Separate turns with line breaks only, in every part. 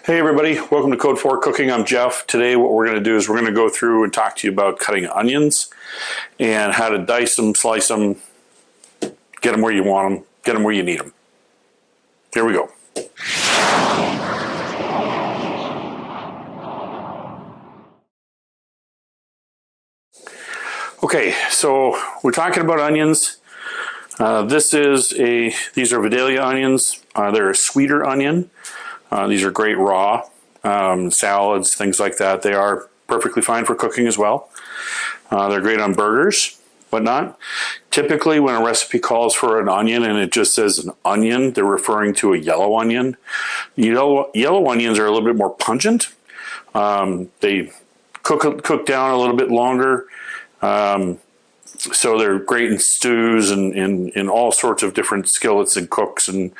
Hey everybody, welcome to Code 4 Cooking. I'm Jeff. Today what we're going to do is we're going to go through and talk to you about cutting onions and how to dice them, slice them, get them where you want them, get them where you need them. Here we go. Okay, so we're talking about onions. These are Vidalia onions. They're a sweeter onion. These are great raw, salads, things like that. They are perfectly fine for cooking as well. They're great on burgers, whatnot. Typically when a recipe calls for an onion and it just says an onion, they're referring to a yellow onion. Yellow onions are a little bit more pungent. They cook down a little bit longer. So they're great in stews and in all sorts of different skillets and cooks and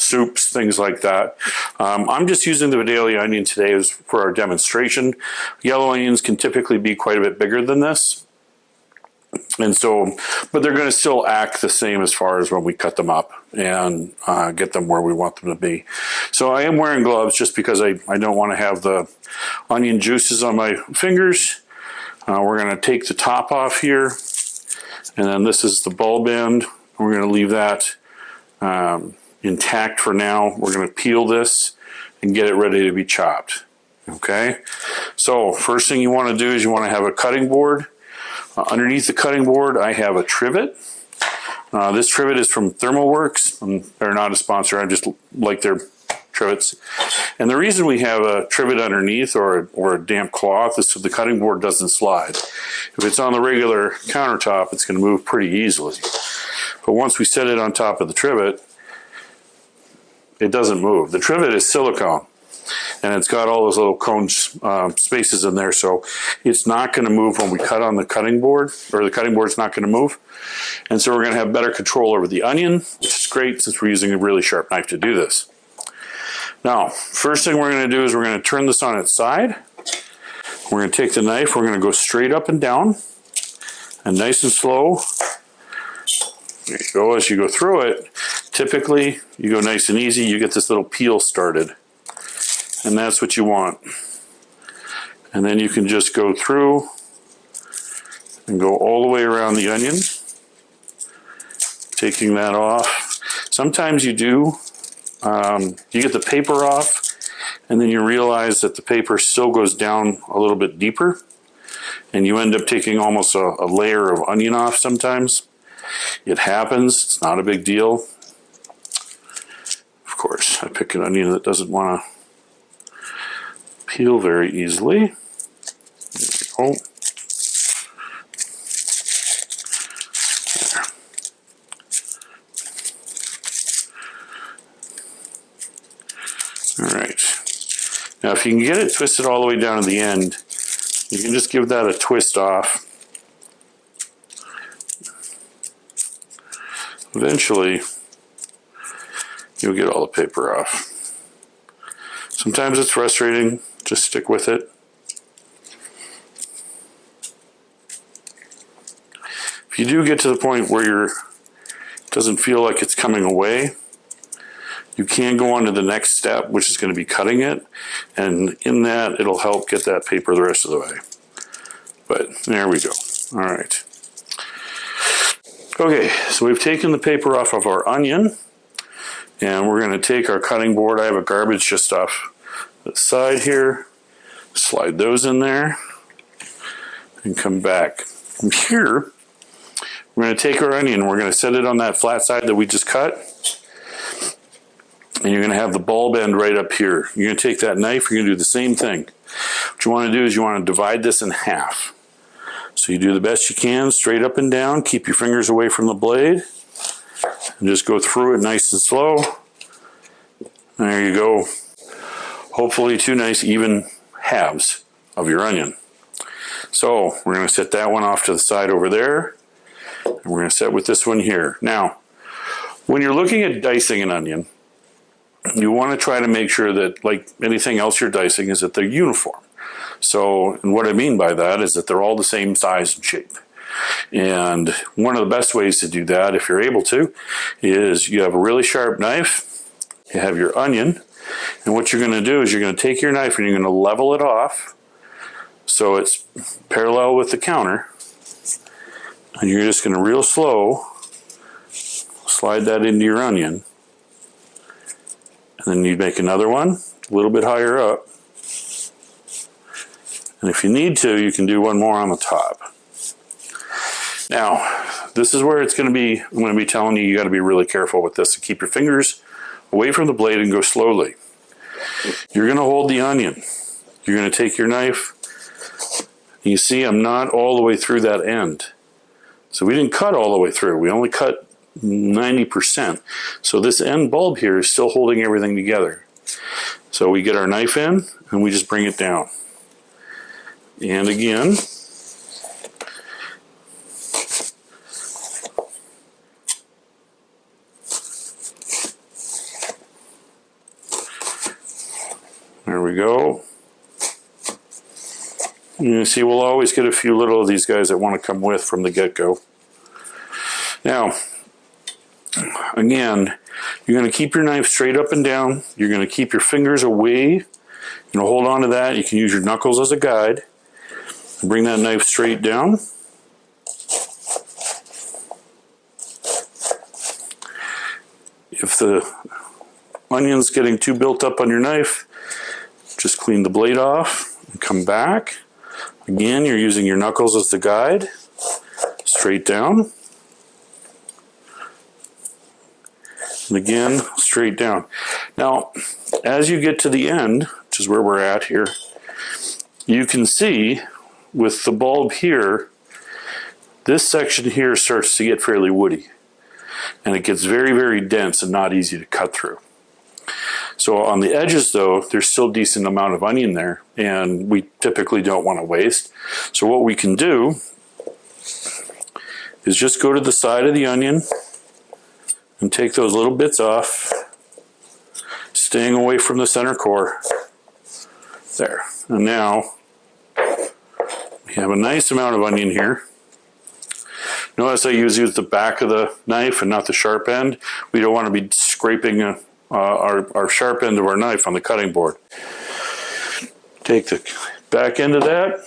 soups, things like that. I'm just using the Vidalia onion today as for our demonstration. Yellow onions can typically be quite a bit bigger than this. And so, but they're going to still act the same as far as when we cut them up and get them where we want them to be. So I am wearing gloves just because I don't want to have the onion juices on my fingers. We're going to take the top off here, and then this is the bulb end. We're going to leave that intact for now. We're going to peel this and get it ready to be chopped. Okay, so first thing you want to do is you want to have a cutting board. Underneath the cutting board, I have a trivet. This trivet is from ThermoWorks. They're not a sponsor. I just like their trivets. And the reason we have a trivet underneath or a damp cloth is so the cutting board doesn't slide. If it's on the regular countertop, it's going to move pretty easily. But once we set it on top of the trivet, it doesn't move. The trivet is silicone, and it's got all those little cone spaces in there, so it's not going to move when we cut on the cutting board, or the cutting board's not going to move. And so we're going to have better control over the onion, which is great since we're using a really sharp knife to do this. Now, first thing we're going to do is we're going to turn this on its side. We're going to take the knife, we're going to go straight up and down, and nice and slow. There you go. As you go through it, typically you go nice and easy, you get this little peel started. And that's what you want. And then you can just go through and go all the way around the onion, taking that off. Sometimes you do. You get the paper off, and then you realize that the paper still goes down a little bit deeper, and you end up taking almost a layer of onion off sometimes. It happens. It's not a big deal. Of course, I pick an onion that doesn't want to peel very easily. There we go. All right. Now, if you can get it twisted all the way down to the end, you can just give that a twist off. Eventually, you'll get all the paper off. Sometimes it's frustrating. Just stick with it. If you do get to the point where it doesn't feel like it's coming away, you can go on to the next step, which is going to be cutting it. And in that, it'll help get that paper the rest of the way. But there we go. All right. Okay, so we've taken the paper off of our onion. And we're going to take our cutting board. I have a garbage just off the side here. Slide those in there. And come back. From here, we're going to take our onion. We're going to set it on that flat side that we just cut. And you're going to have the bulb end right up here. You're going to take that knife, you're going to do the same thing. What you want to do is you want to divide this in half. So you do the best you can, straight up and down, keep your fingers away from the blade, and just go through it nice and slow. There you go. Hopefully two nice even halves of your onion. So we're going to set that one off to the side over there, and we're going to set with this one here. Now, when you're looking at dicing an onion, you want to try to make sure that, like anything else you're dicing, is that they're uniform. So, and what I mean by that is that they're all the same size and shape. And one of the best ways to do that, if you're able to, is you have a really sharp knife, you have your onion, And what you're going to do is you're going to take your knife and you're going to level it off so it's parallel with the counter. And you're just going to real slow slide that into your onion. And then you make another one a little bit higher up. And if you need to, you can do one more on the top. Now, this is where it's going to be, I'm going to be telling you got to be really careful with this. Keep your fingers away from the blade and go slowly. You're going to hold the onion. You're going to take your knife. You see, I'm not all the way through that end. So we didn't cut all the way through. We only cut 90%. So this end bulb here is still holding everything together. So we get our knife in and we just bring it down. And again, there we go. You see, we'll always get a few little of these guys that want to come with from the get-go. Now, again, you're going to keep your knife straight up and down. You're going to keep your fingers away. You're going to hold on to that. You can use your knuckles as a guide. Bring that knife straight down. If the onion's getting too built up on your knife, just clean the blade off and come back. Again, you're using your knuckles as the guide. Straight down. And again, straight down. Now, as you get to the end, which is where we're at here, you can see with the bulb here, this section here starts to get fairly woody. And it gets very, very dense and not easy to cut through. So on the edges though, there's still a decent amount of onion there, and we typically don't want to waste. So what we can do is just go to the side of the onion and take those little bits off, staying away from the center core. There. And now we have a nice amount of onion here. Notice I use the back of the knife and not the sharp end. We don't want to be scraping our sharp end of our knife on the cutting board. Take the back end of that.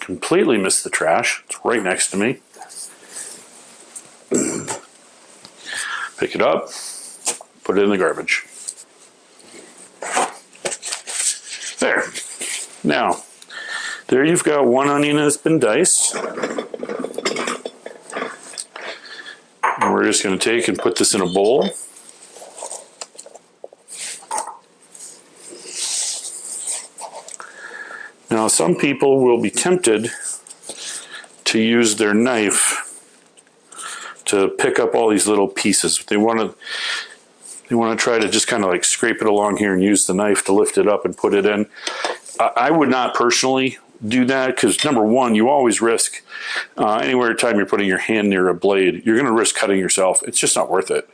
Completely missed the trash. It's right next to me. Pick it up, put it in the garbage. There. Now, there you've got one onion that's been diced. And we're just going to take and put this in a bowl. Now, some people will be tempted to use their knife to pick up all these little pieces. They want to try to just kind of like scrape it along here and use the knife to lift it up and put it in. I would not personally do that because, number one, you always risk anywhere time you're putting your hand near a blade, you're going to risk cutting yourself. It's just not worth it.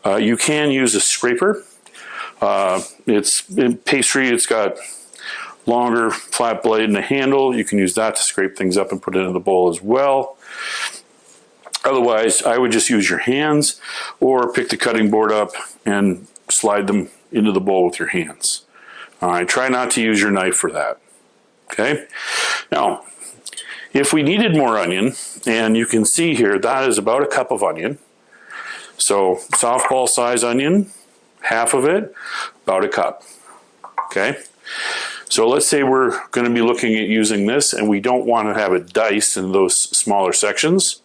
You can use a scraper. It's in pastry. It's got longer flat blade and a handle. You can use that to scrape things up and put it in the bowl as well. Otherwise, I would just use your hands or pick the cutting board up and slide them into the bowl with your hands. All right, try not to use your knife for that. Okay. Now, if we needed more onion, and you can see here, that is about a cup of onion. So softball size onion, half of it, about a cup. Okay. So let's say we're going to be looking at using this and we don't want to have it diced in those smaller sections.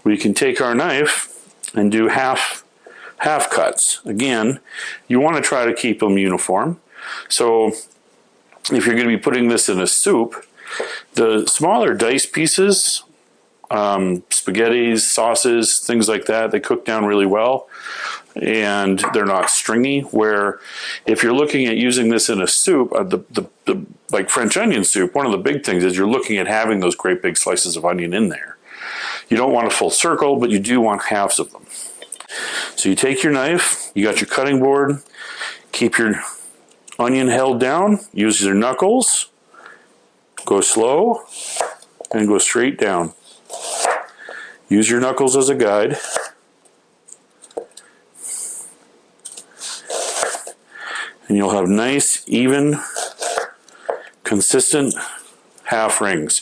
We can take our knife and do half cuts. Again, you want to try to keep them uniform. So if you're going to be putting this in a soup, the smaller diced pieces, spaghettis, sauces, things like that, they cook down really well and they're not stringy. Where if you're looking at using this in a soup, like French onion soup, one of the big things is you're looking at having those great big slices of onion in there. You don't want a full circle, but you do want halves of them. So you take your knife, you got your cutting board, keep your onion held down, use your knuckles, go slow, and go straight down. Use your knuckles as a guide. And you'll have nice, even, consistent half rings.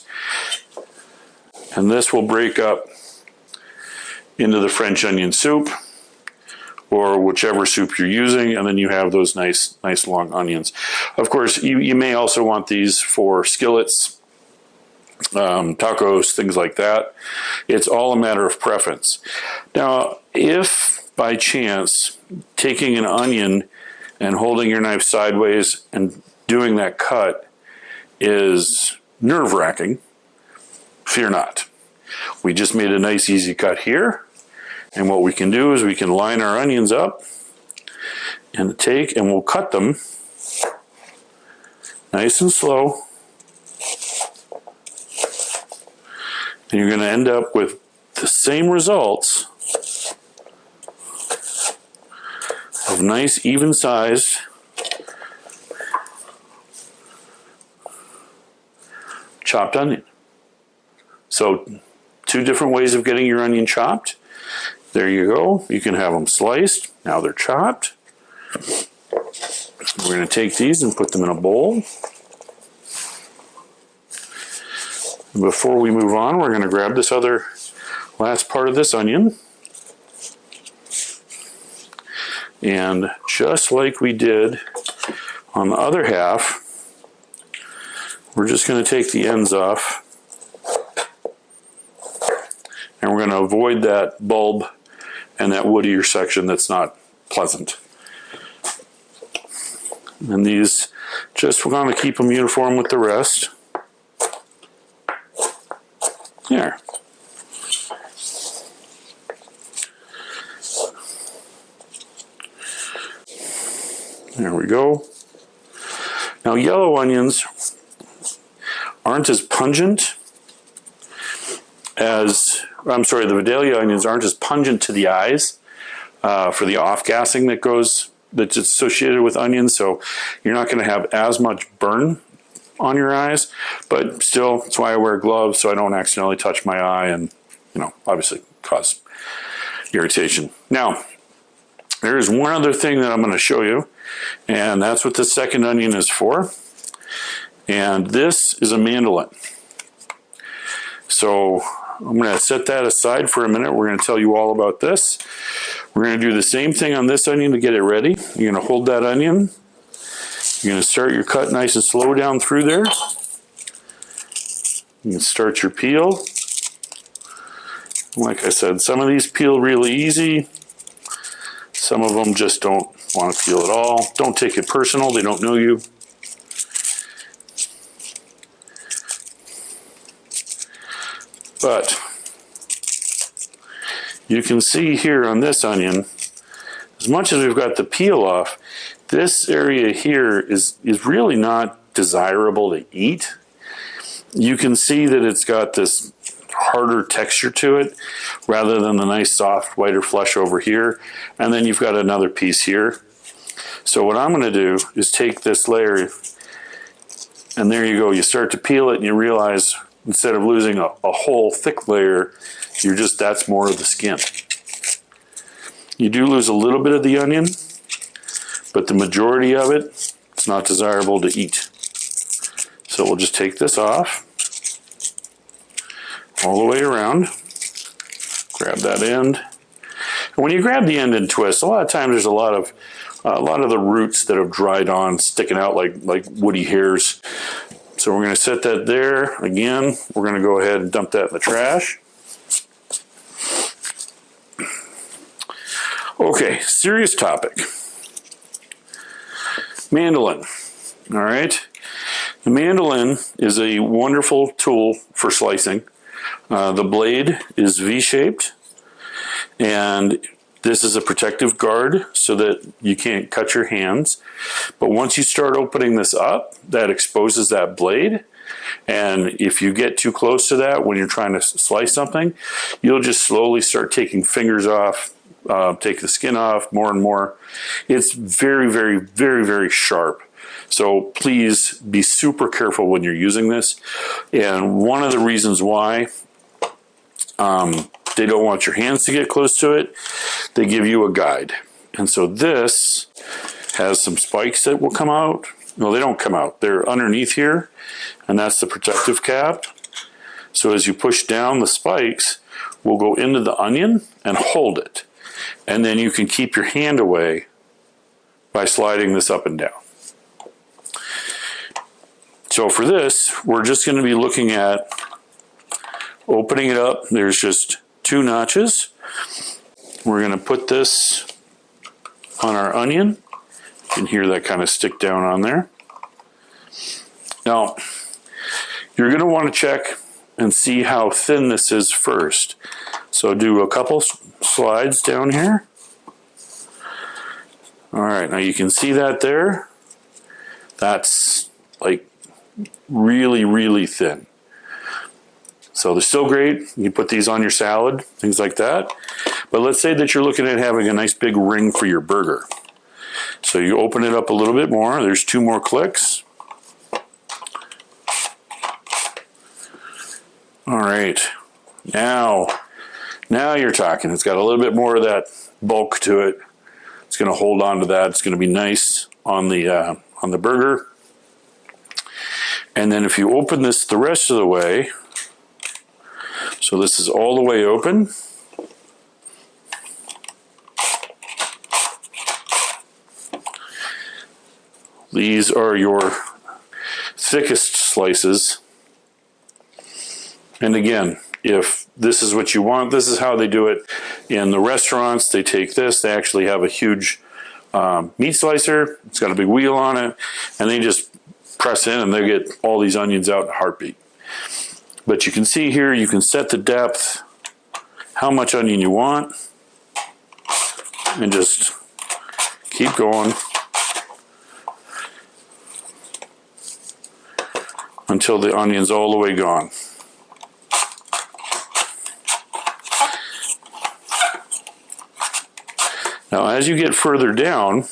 And this will break up into the French onion soup or whichever soup you're using, and then you have those nice long onions. Of course, you may also want these for skillets, tacos, things like that. It's all a matter of preference. Now, if by chance taking an onion and holding your knife sideways and doing that cut is nerve-wracking, fear not. We just made a nice easy cut here, and what we can do is we can line our onions up and we'll cut them nice and slow, and you're going to end up with the same results of nice even sized chopped onion. So 2 different ways of getting your onion chopped. There you go. You can have them sliced. Now they're chopped. We're going to take these and put them in a bowl. And before we move on, we're going to grab this other last part of this onion. And just like we did on the other half, we're just going to take the ends off. And we're going to avoid that bulb and that woodier section that's not pleasant. And these, just we're going to keep them uniform with the rest. There. There we go. Now, yellow onions aren't as pungent as, the Vidalia onions aren't as pungent to the eyes for the off-gassing that's associated with onions, so you're not going to have as much burn on your eyes, but still, that's why I wear gloves, so I don't accidentally touch my eye and, obviously cause irritation. Now, there is one other thing that I'm going to show you, and that's what the second onion is for, and this is a mandolin. So I'm going to set that aside for a minute. We're going to tell you all about this. We're going to do the same thing on this onion to get it ready. You're going to hold that onion. You're going to start your cut nice and slow down through there. You can start your peel. Like I said, some of these peel really easy. Some of them just don't want to peel at all. Don't take it personal. They don't know you. But you can see here on this onion, as much as we've got the peel off, this area here is really not desirable to eat. You can see that it's got this harder texture to it rather than the nice soft whiter flesh over here. And then you've got another piece here. So what I'm going to do is take this layer, and there you go. You start to peel it and you realize instead of losing a whole thick layer, that's more of the skin. You do lose a little bit of the onion, but the majority of it, it's not desirable to eat. So we'll just take this off all the way around, grab that end. And when you grab the end and twist, a lot of times there's a lot of the roots that have dried on sticking out like woody hairs. So we're going to set that there. Again, we're going to go ahead and dump that in the trash. Okay, serious topic. Mandolin. All right. The mandolin is a wonderful tool for slicing. The blade is V-shaped, and this is a protective guard so that you can't cut your hands. But once you start opening this up, that exposes that blade. And if you get too close to that when you're trying to slice something, you'll just slowly start taking fingers off, take the skin off more and more. It's very, very, very, very sharp. So please be super careful when you're using this. And one of the reasons why they don't want your hands to get close to it, they give you a guide. And so this has some spikes that will come out. No, they don't come out. They're underneath here, and that's the protective cap. So as you push down, the spikes will go into the onion and hold it. And then you can keep your hand away by sliding this up and down. So for this, we're just going to be looking at opening it up. There's just 2 notches. We're going to put this on our onion. You can hear that kind of stick down on there. Now, you're going to want to check and see how thin this is first. So do a couple slides down here. All right, now you can see that there. That's like really, really thin. So they're still great. You can put these on your salad, things like that. But let's say that you're looking at having a nice big ring for your burger. So you open it up a little bit more. There's 2 more clicks. All right, now you're talking. It's got a little bit more of that bulk to it. It's going to hold on to that. It's going to be nice on the burger. And then if you open this the rest of the way, so this is all the way open. These are your thickest slices. And again, if this is what you want, this is how they do it in the restaurants. They take this, they actually have a huge meat slicer. It's got a big wheel on it, and they just press in and they get all these onions out in a heartbeat. But you can see here, you can set the depth, how much onion you want, and just keep going until the onion's all the way gone. Now, as you get further down,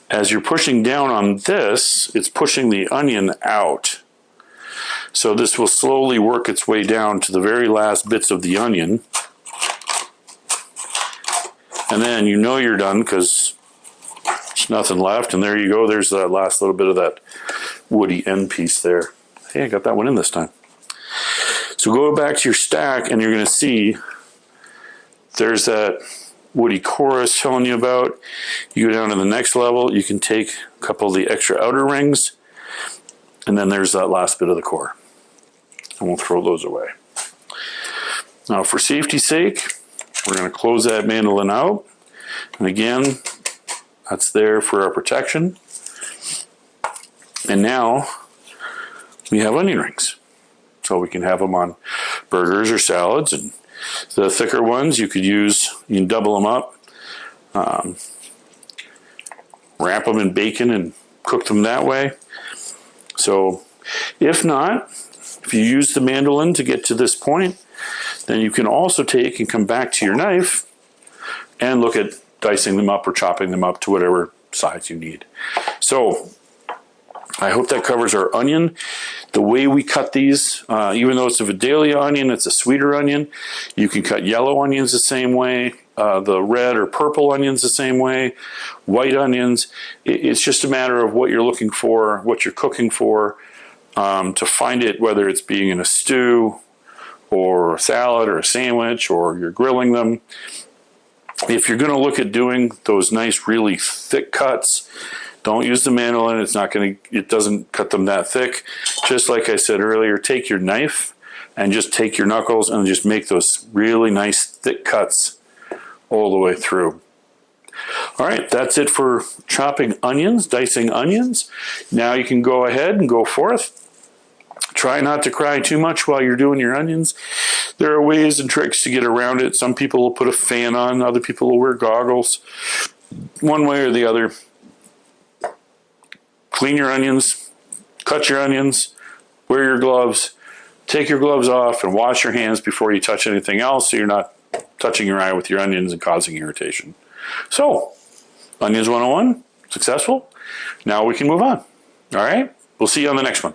as you're pushing down on this, it's pushing the onion out. So this will slowly work its way down to the very last bits of the onion. And then you know you're done because there's nothing left. And there you go. There's that last little bit of that woody end piece there. Hey, I got that one in this time. So go back to your stack and you're going to see there's that woody core I was telling you about. You go down to the next level, you can take a couple of the extra outer rings, and then there's that last bit of the core. And we'll throw those away. Now for safety's sake, we're going to close that mandolin out. And again, that's there for our protection. And now we have onion rings. So we can have them on burgers or salads, and the thicker ones you can double them up, wrap them in bacon and cook them that way. So if not, if you use the mandolin to get to this point, then you can also take and come back to your knife and look at dicing them up or chopping them up to whatever size you need. So I hope that covers our onion. The way we cut these, even though it's a Vidalia onion, it's a sweeter onion. You can cut yellow onions the same way, the red or purple onions the same way, white onions. It's just a matter of what you're looking for, what you're cooking for, to find it, whether it's being in a stew or a salad or a sandwich, or you're grilling them. If you're going to look at doing those nice, really thick cuts, don't use the mandolin. It doesn't cut them that thick. Just like I said earlier, take your knife and just take your knuckles and just make those really nice thick cuts all the way through. All right, that's it for chopping onions, dicing onions. Now you can go ahead and go forth. Try not to cry too much while you're doing your onions. There are ways and tricks to get around it. Some people will put a fan on, other people will wear goggles. One way or the other. Clean your onions, cut your onions, wear your gloves, take your gloves off, and wash your hands before you touch anything else so you're not touching your eye with your onions and causing irritation. So, Onions 101, successful. Now we can move on. All right, we'll see you on the next one.